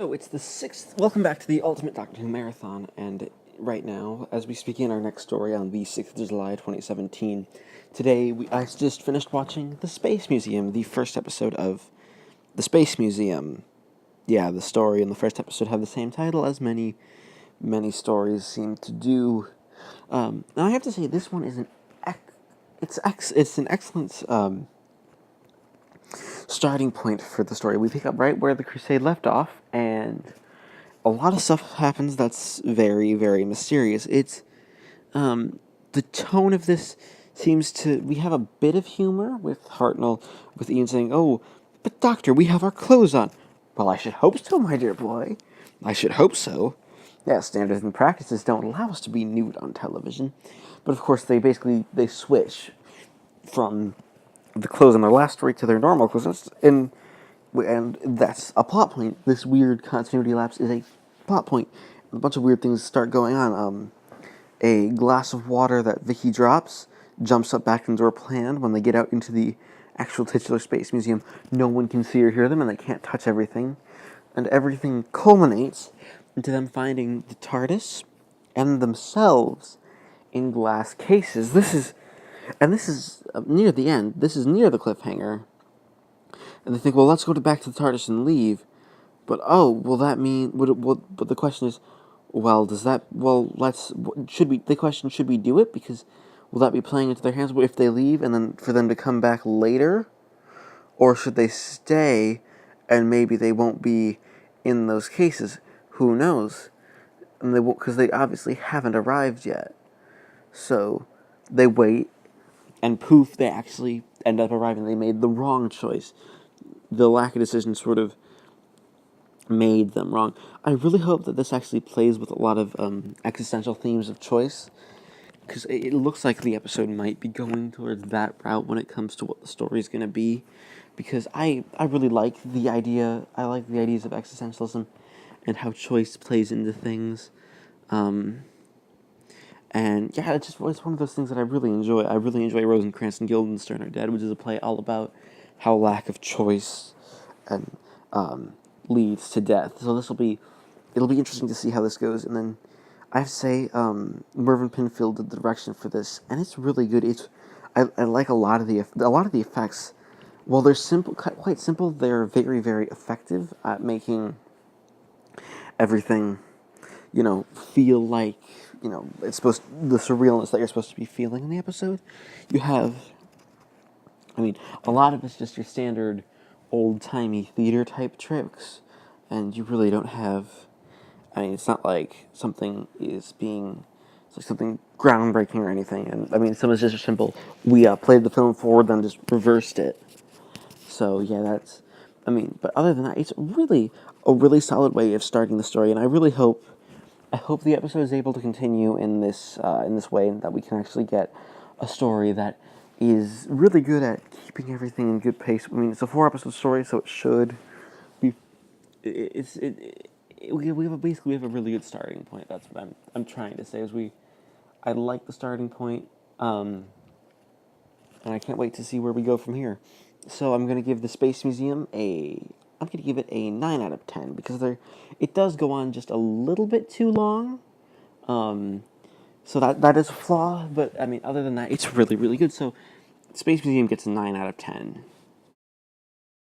So it's the 6th. Welcome back to the Ultimate Doctor Who Marathon, and right now, as we begin our next story on the 6th of July, 2017, today I just finished watching The Space Museum, the first episode of The Space Museum. Yeah, the story and the first episode have the same title as many stories seem to do. Now I have to say, this one is it's an excellent starting point for the story. We pick up right where the Crusade left off, and a lot of stuff happens that's very, very mysterious. It's the tone of this seems to. We have a bit of humor with Hartnell, with Ian saying, "Oh, but Doctor, we have our clothes on." Well, I should hope so, my dear boy. I should hope so. Yeah, standards and practices don't allow us to be nude on television, but of course they switch from the clothes in their last story to their normal clothes, and that's a plot point. This weird continuity lapse is a plot point. A bunch of weird things start going on. A glass of water that Vicky drops jumps up back into her plan when they get out into the actual titular Space Museum. No one can see or hear them, and they can't touch everything. And everything culminates into them finding the TARDIS and themselves in glass cases. This is near the end. This is near the cliffhanger. And they think, well, let's go back to the TARDIS and leave. But will that mean? But the question is, well, does that? Well, should we? The question, should we do it? Because will that be playing into their hands if they leave, and then for them to come back later, or should they stay, and maybe they won't be in those cases? Who knows? And they won't, because they obviously haven't arrived yet. So they wait, and poof, they actually end up arriving. They made the wrong choice. The lack of decision sort of made them wrong. I really hope that this actually plays with a lot of existential themes of choice, because it looks like the episode might be going towards that route when it comes to what the story is going to be, because I really like the idea. I like the ideas of existentialism and how choice plays into things. And yeah, it's one of those things that I really enjoy. I really enjoy Rosencrantz and Guildenstern Are Dead, which is a play all about how lack of choice and leads to death. So it'll be interesting to see how this goes. And then I have to say, Mervyn Pinfield did the direction for this, and it's really good. I like a lot of the effects. While they're simple, quite simple, they're very, very effective at making everything, feel like, it's the surrealness that you're supposed to be feeling in the episode. You have, a lot of it's just your standard old-timey theater-type tricks, and you really don't have, it's not like something it's like something groundbreaking or anything, and, some is just simple, we played the film forward, then just reversed it. So, yeah, that's, but other than that, it's really a really solid way of starting the story, and I hope the episode is able to continue in this way, and that we can actually get a story that is really good at keeping everything in good pace. It's a 4-episode story, so it should be. We have a really good starting point. That's what I'm trying to say. I like the starting point, and I can't wait to see where we go from here. So I'm gonna give the Space Museum I'm going to give it a 9 out of 10, because it does go on just a little bit too long. So that is a flaw, but, other than that, it's really, really good. So Space Museum gets a 9 out of 10.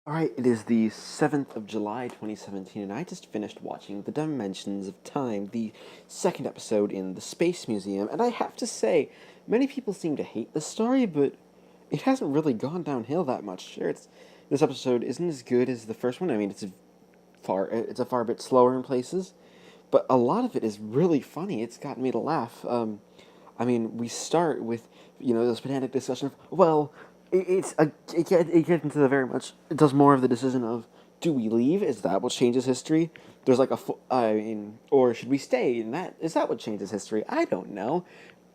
Alright, it is the 7th of July, 2017, and I just finished watching The Dimensions of Time, the second episode in the Space Museum, and I have to say, many people seem to hate this story, but it hasn't really gone downhill that much. Sure, this episode isn't as good as the first one. It's a far bit slower in places, but a lot of it is really funny. It's gotten me to laugh. We start with this pedantic discussion of, well, it gets into the very much. It does more of the decision of, do we leave? Is that what changes history? There's like or should we stay? And is that what changes history? I don't know.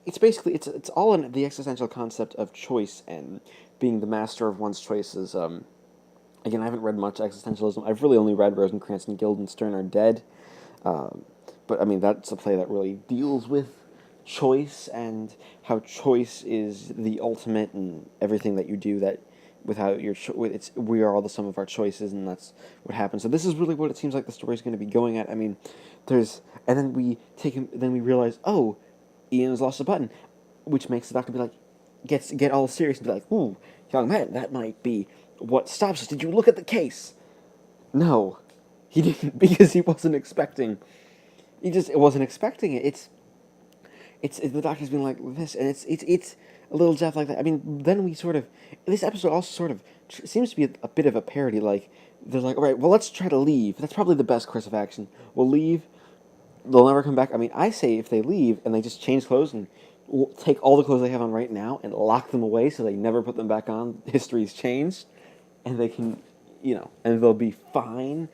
It's basically it's all in the existential concept of choice and being the master of one's choices. Again, I haven't read much existentialism. I've really only read Rosencrantz and Guildenstern Are Dead. But, that's a play that really deals with choice and how choice is the ultimate in everything that you do, that without your we are all the sum of our choices, and that's what happens. So this is really what it seems like the story is going to be going at. I mean, and then we take him, then we realize, oh, Ian has lost a button, which makes the doctor be like, get all serious and be like, ooh, young man, that might be what stops us. Did you look at the case? No, he didn't, because he wasn't expecting. He just wasn't expecting it. It's the doctor's been like this, and it's a little Jeff like that. I mean, then we sort of, this episode also sort of seems to be a bit of a parody. Like, they're like, all right, well, let's try to leave. That's probably the best course of action. We'll leave. They'll never come back. I mean, I say if they leave and they just change clothes and take all the clothes they have on right now and lock them away so they never put them back on, history's changed, and they can, and they'll be fine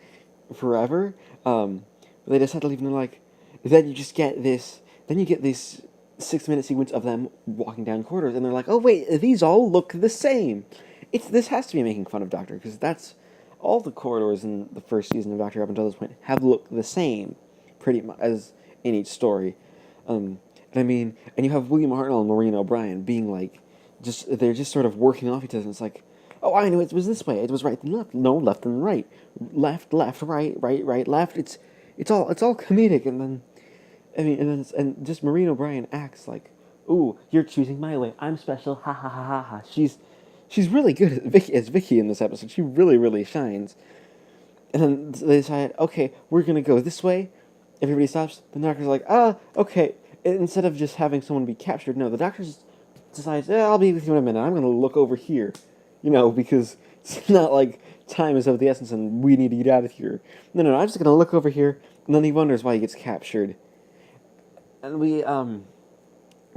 forever. They decide to leave, and they're like, then you just get this. Then you get this 6-minute sequence of them walking down corridors, and they're like, oh wait, these all look the same. This has to be making fun of Doctor, because that's all the corridors in the first season of Doctor up until this point have looked the same, pretty much, as in each story. And you have William Hartnell and Maureen O'Brien being like, they're just sort of working off each other, and it's like, oh, I knew it was this way. It was right and left. No, left and right. Left, right, left. It's all comedic, and then. And just Maureen O'Brien acts like, ooh, you're choosing my way. I'm special. Ha ha ha ha ha. She's really good as Vicky in this episode. She really, really shines. And then they decide, okay, we're gonna go this way. Everybody stops. The doctor's like, okay. And instead of just having someone be captured, no, the doctor just decides, I'll be with you in a minute. I'm gonna look over here, because it's not like time is of the essence and we need to get out of here. No, I'm just gonna look over here. And then he wonders why he gets captured. And we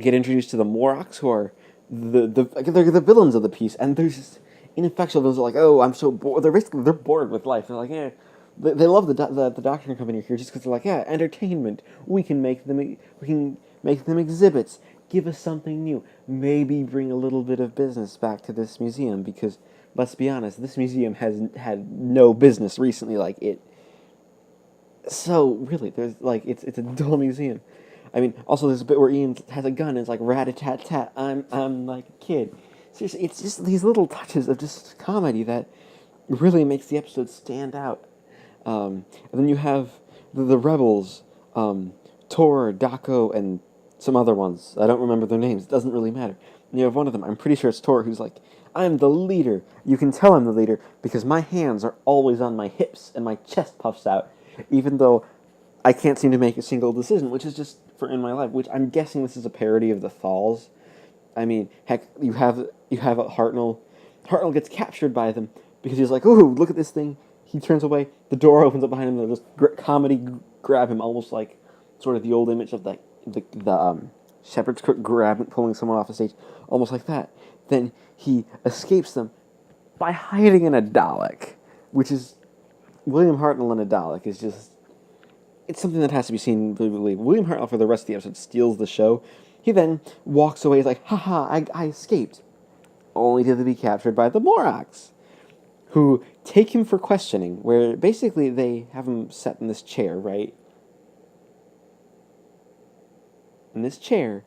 get introduced to the Morlocks, who are they're the villains of the piece, and there's just ineffectual villains who are like, oh, I'm so bored. They're bored with life. They're like, yeah, they love the doctor company here just because they're like, yeah, entertainment. We can make them exhibits. Give us something new. Maybe bring a little bit of business back to this museum, because let's be honest, this museum has had no business recently. Like it. So really, there's like it's a dull museum. I mean, also there's a bit where Ian has a gun and it's like rat-a-tat-tat, I'm like a kid. Seriously, it's just these little touches of just comedy that really makes the episode stand out. And then you have the rebels, Tor, Daco, and some other ones. I don't remember their names. It doesn't really matter. And you have one of them, I'm pretty sure it's Tor, who's like, I'm the leader. You can tell I'm the leader because my hands are always on my hips and my chest puffs out, even though I can't seem to make a single decision, which is just for in my life, which I'm guessing this is a parody of the Thalls. I mean, heck, you have a Hartnell. Hartnell gets captured by them because he's like, ooh, look at this thing. He turns away, the door opens up behind him, and they'll just comedy grab him, almost like sort of the old image of the shepherd's crook pulling someone off the stage, almost like that. Then he escapes them by hiding in a Dalek, which is William Hartnell in a Dalek is just. It's something that has to be seen to believe. William Hartnell, for the rest of the episode, steals the show. He then walks away. He's like, haha, I escaped. Only to be captured by the Morlocks, who take him for questioning, where basically they have him set in this chair, right? In this chair,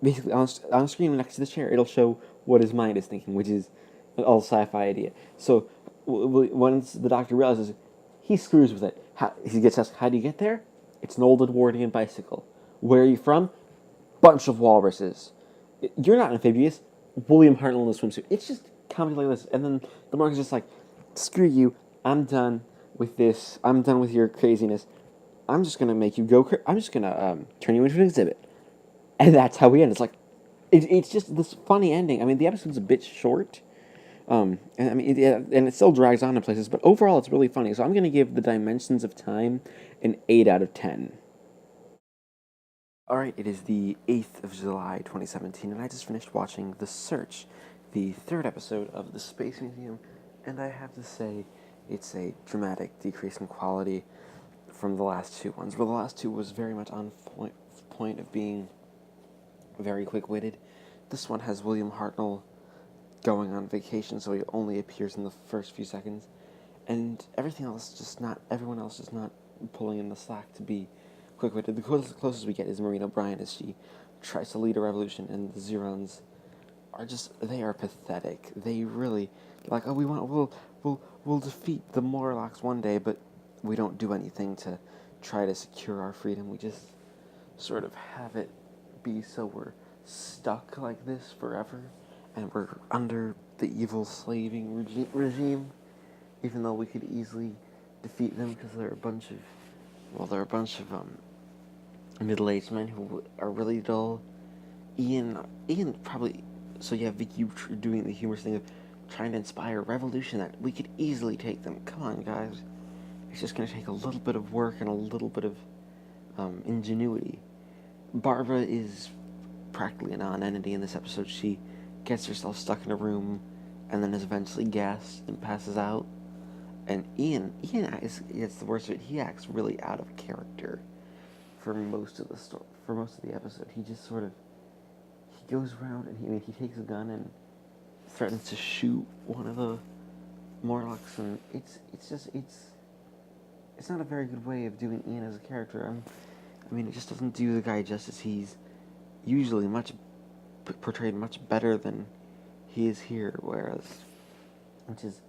basically on a screen next to the chair, it'll show what his mind is thinking, which is an all sci-fi idea. So once the doctor realizes, he screws with it. He gets asked, how do you get there? It's an old Edwardian bicycle. Where are you from? Bunch of walruses. You're not amphibious. William Hartnell in a swimsuit. It's just comedy like this. And then the Mark is just like, screw you. I'm done with this. I'm done with your craziness. I'm just going to make you go I'm just going to turn you into an exhibit. And that's how we end. It's like, it's just this funny ending. I mean, the episode's a bit short. And I mean, and it still drags on in places, but overall it's really funny. So I'm going to give The Dimensions of Time an 8 out of 10. Alright, it is the 8th of July, 2017, and I just finished watching The Search, the 3rd episode of The Space Museum, and I have to say, it's a dramatic decrease in quality from the last two ones, where the last two was very much on point of being very quick-witted. This one has William Hartnell going on vacation, so he only appears in the first few seconds, and everyone else just not pulling in the slack to be quick-witted. The closest we get is Maureen O'Brien as she tries to lead a revolution, and the Zerons they are pathetic. They really, like, oh, we'll defeat the Morlocks one day, but we don't do anything to try to secure our freedom. We just sort of have it be so we're stuck like this forever, and we're under the evil slaving regime, even though we could easily defeat them because they're a bunch of middle-aged men who are really dull. Ian probably, so you have Vicky doing the humorous thing of trying to inspire a revolution that we could easily take them. Come on, guys. It's just going to take a little bit of work and a little bit of ingenuity. Barbara is practically a non-entity in this episode. She gets herself stuck in a room and then is eventually gassed and passes out. And Ian gets the worst of it. He acts really out of character for most of the episode. He just sort of, he goes around and he takes a gun and threatens to shoot one of the Morlocks, and it's not a very good way of doing Ian as a character. It just doesn't do the guy justice. He's usually portrayed much better than he is here, which is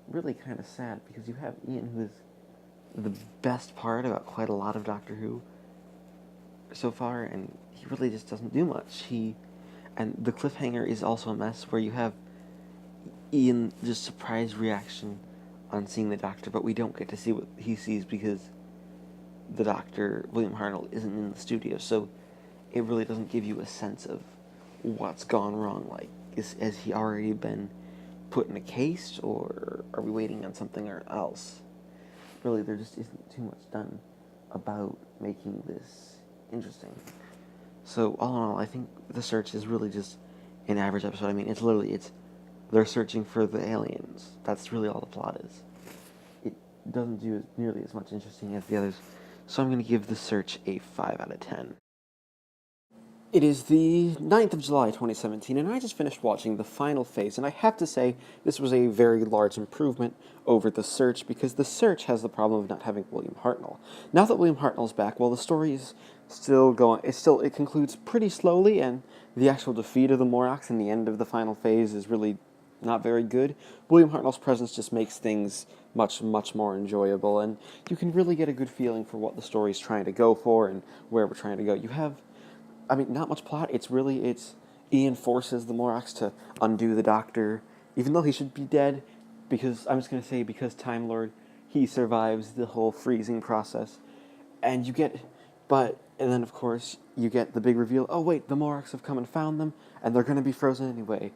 really kind of sad, because you have Ian, who is the best part about quite a lot of Doctor Who so far, and he really just doesn't do much. And the cliffhanger is also a mess, where you have Ian just surprise reaction on seeing the Doctor, but we don't get to see what he sees because the Doctor, William Hartnell, isn't in the studio, so it really doesn't give you a sense of what's gone wrong. Like, has he already been put in a case, or are we waiting on something else? Really, there just isn't too much done about making this interesting. So, all in all, I think The Search is really just an average episode. It's they're searching for the aliens. That's really all the plot is. It doesn't do nearly as much interesting as the others, so I'm going to give The Search a 5 out of 10. It is the 9th of July, 2017, and I just finished watching the final phase, and I have to say this was a very large improvement over The Search, because The Search has the problem of not having William Hartnell. Now that William Hartnell's back, well, the story is still going, it concludes pretty slowly, and the actual defeat of the Morlocks and the end of the final phase is really not very good. William Hartnell's presence just makes things much, much more enjoyable, and you can really get a good feeling for what the story's trying to go for and where we're trying to go. You have, not much plot. It's Ian forces the Morlocks to undo the Doctor, even though he should be dead, because Time Lord, he survives the whole freezing process. And then of course, you get the big reveal, oh wait, the Morlocks have come and found them, and they're going to be frozen anyway.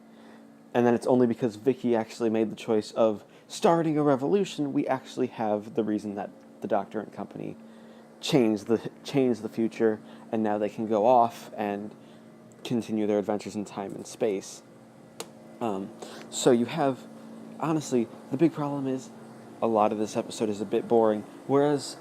And then it's only because Vicky actually made the choice of starting a revolution, we actually have the reason that the Doctor and company changed the future, and now they can go off and continue their adventures in time and space. So you have, honestly, the big problem is a lot of this episode is a bit boring, whereas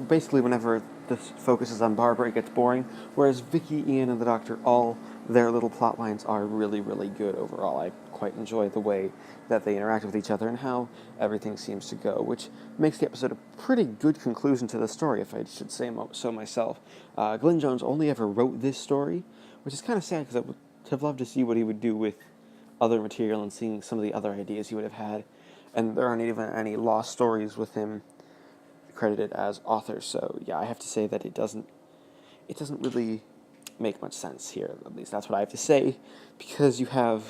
basically whenever this focuses on Barbara, it gets boring, whereas Vicky, Ian, and the Doctor, all their little plot lines are really, really good overall. I quite enjoy the way that they interact with each other and how everything seems to go, which makes the episode a pretty good conclusion to the story, if I should say so myself. Glyn Jones only ever wrote this story, which is kind of sad, because I would have loved to see what he would do with other material and seeing some of the other ideas he would have had. And there aren't even any lost stories with him credited as author, so yeah, I have to say that it doesn't really make much sense here. At least that's what I have to say, because you have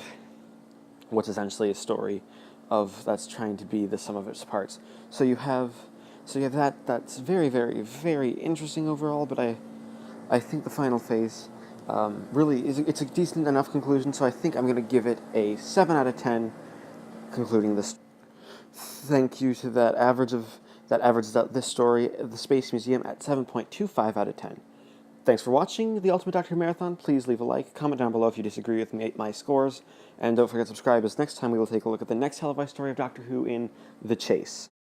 what's essentially a story that's trying to be the sum of its parts. So you have that's very, very, very interesting overall, but I think the final phase really it's a decent enough conclusion, so I think I'm going to give it a 7 out of 10 concluding this. Thank you to that averages this story, The Space Museum, at 7.25 out of 10. Thanks for watching the Ultimate Doctor Marathon. Please leave a like, comment down below if you disagree with my scores, and don't forget to subscribe, as next time we will take a look at the next televised story of Doctor Who in The Chase.